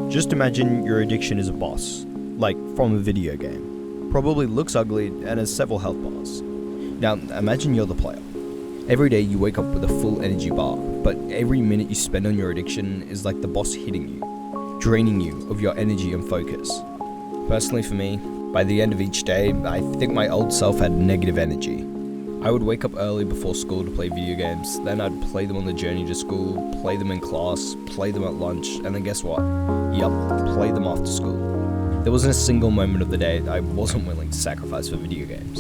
Just imagine your addiction is a boss, like from a video game. Probably looks ugly and has several health bars. Now imagine you're the player. Every day you wake up with a full energy bar, but every minute you spend on your addiction is like the boss hitting you, draining you of your energy and focus. Personally for me, by the end of each day, I think my old self had negative energy. I would wake up early before school to play video games, then I'd play them on the journey to school, play them in class, play them at lunch, and then guess what? Yup, play them after school. There wasn't a single moment of the day I wasn't willing to sacrifice for video games.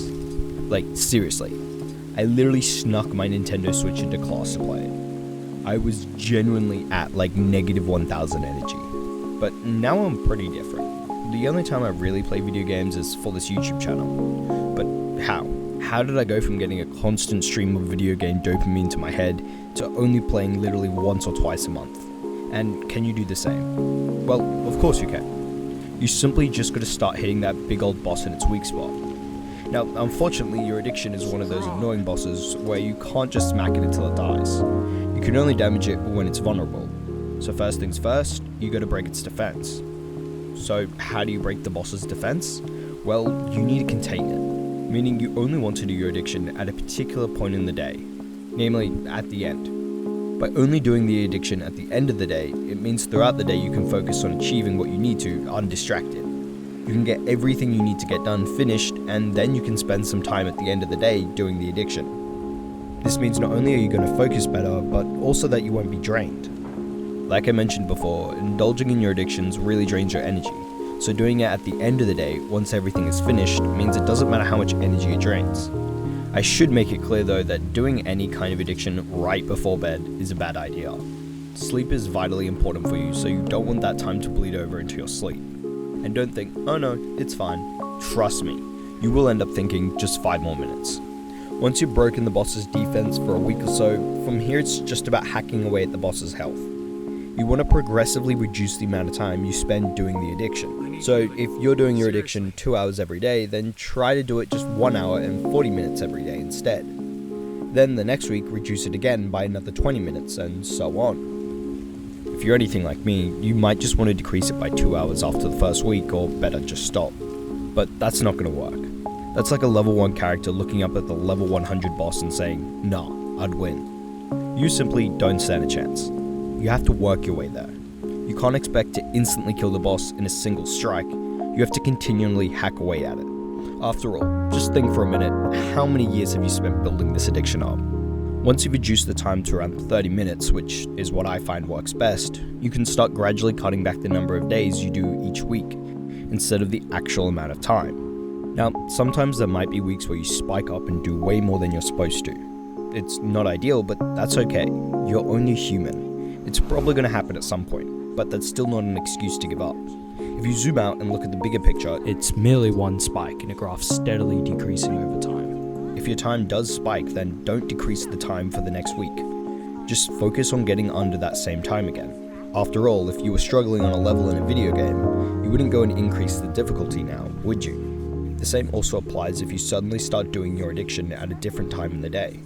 Like, seriously. I literally snuck my Nintendo Switch into class to play it. I was genuinely at like negative 1000 energy. But now I'm pretty different. The only time I really play video games is for this YouTube channel. But how? How did I go from getting a constant stream of video game dopamine to my head to only playing literally once or twice a month? And can you do the same? Well, of course you can. You simply just gotta start hitting that big old boss in its weak spot. Now, unfortunately, your addiction is one of those annoying bosses where you can't just smack it until it dies. You can only damage it when it's vulnerable. So first things first, you gotta break its defense. So how do you break the boss's defense? Well, you need to contain it, meaning you only want to do your addiction at a particular point in the day, namely at the end. By only doing the addiction at the end of the day, it means throughout the day you can focus on achieving what you need to undistracted. You can get everything you need to get done finished, and then you can spend some time at the end of the day doing the addiction. This means not only are you going to focus better, but also that you won't be drained. Like I mentioned before, indulging in your addictions really drains your energy, so doing it at the end of the day, once everything is finished, means it doesn't matter how much energy it drains. I should make it clear though that doing any kind of addiction right before bed is a bad idea. Sleep is vitally important for you, so you don't want that time to bleed over into your sleep. And don't think, oh no, it's fine. Trust me, you will end up thinking just 5 more minutes. Once you've broken the boss's defense for a week or so, from here it's just about hacking away at the boss's health. You want to progressively reduce the amount of time you spend doing the addiction. So if you're doing your addiction 2 hours every day, then try to do it just 1 hour and 40 minutes every day instead. Then the next week, reduce it again by another 20 minutes and so on. If you're anything like me, you might just want to decrease it by 2 hours after the first week, or better, just stop. But that's not going to work. That's like a level 1 character looking up at the level 100 boss and saying, nah, I'd win. You simply don't stand a chance. You have to work your way there. You can't expect to instantly kill the boss in a single strike. You have to continually hack away at it. After all, just think for a minute, how many years have you spent building this addiction up? Once you've reduced the time to around 30 minutes, which is what I find works best, you can start gradually cutting back the number of days you do each week, instead of the actual amount of time. Now, sometimes there might be weeks where you spike up and do way more than you're supposed to. It's not ideal, but that's okay. You're only human. It's probably going to happen at some point, but that's still not an excuse to give up. If you zoom out and look at the bigger picture, It's merely one spike in a graph steadily decreasing over time. if your time does spike, then don't decrease the time for the next week. Just focus on getting under that same time again. After all, if you were struggling on a level in a video game, you wouldn't go and increase the difficulty now, would you? The same also applies if you suddenly start doing your addiction at a different time in the day.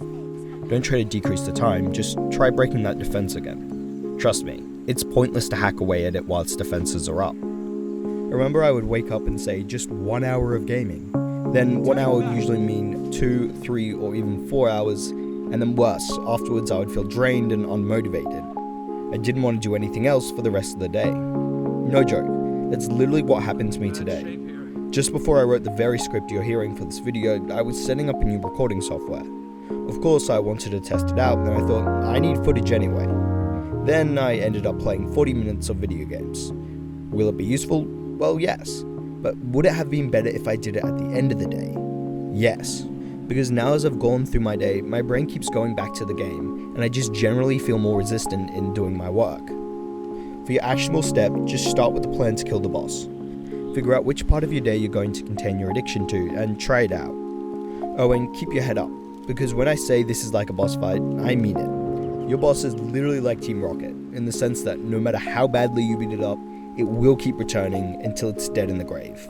Don't try to decrease the time, just try breaking that defense again. Trust me, it's pointless to hack away at it while its defenses are up. Remember, I would wake up and say just 1 hour of gaming. Then 1 hour would usually mean 2, 3, or even 4 hours, and then worse, afterwards I would feel drained and unmotivated. I didn't want to do anything else for the rest of the day. No joke, that's literally what happened to me today. Just before I wrote the very script you're hearing for this video, I was setting up a new recording software. Of course, I wanted to test it out, and I thought, I need footage anyway. Then I ended up playing 40 minutes of video games. Will it be useful? Well, yes. But would it have been better if I did it at the end of the day? Yes. Because now as I've gone through my day, my brain keeps going back to the game, and I just generally feel more resistant in doing my work. For your actionable step, just start with the plan to kill the boss. Figure out which part of your day you're going to contain your addiction to, and try it out. Oh, and keep your head up, because when I say this is like a boss fight, I mean it. Your boss is literally like Team Rocket, in the sense that no matter how badly you beat it up, it will keep returning until it's dead in the grave.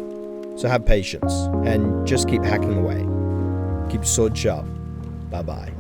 So have patience, and just keep hacking away. Keep your sword sharp. Bye bye.